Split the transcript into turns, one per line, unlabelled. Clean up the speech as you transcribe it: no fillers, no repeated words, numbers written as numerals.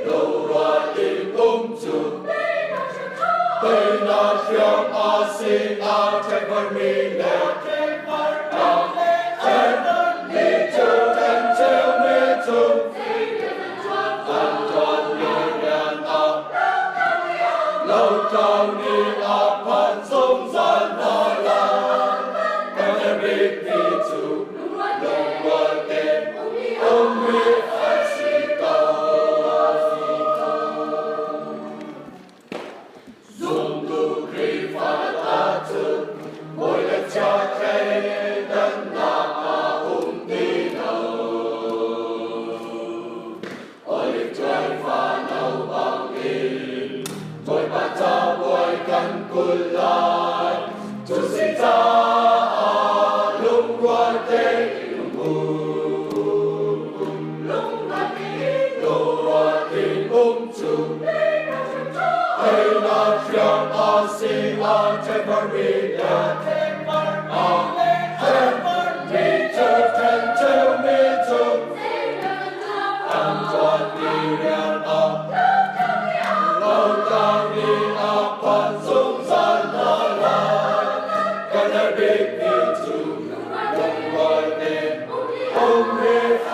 Lungrual Tein Um Tây Na Phiang A Si A Trạch Văn Mi Lệ Mi Châu Thành Châu Mi Châu An Toàn Ni Đàn A Lâu Cao Ni A Phan Sông Gian Na La Con em biết đi chủ Lungrual Tein Um A Si Cao Dung tu kri pha ta tu mỗi lần cha khay đấng na ti nâu ôi lịch trời pha nâu bằng in mỗi ba cha bồi căn cùn lại tu si ta Lungrual Tein Lungrual Tein Tây Na Phiang A Si A Trạch Văn Mi Lệ Mi Châu Thành Châu Mi Châu An Toàn Ni Đàn A Lâu Cao Ni A Phan Sông Gian Na La Con em biết đi chủ Lungrual Tein Um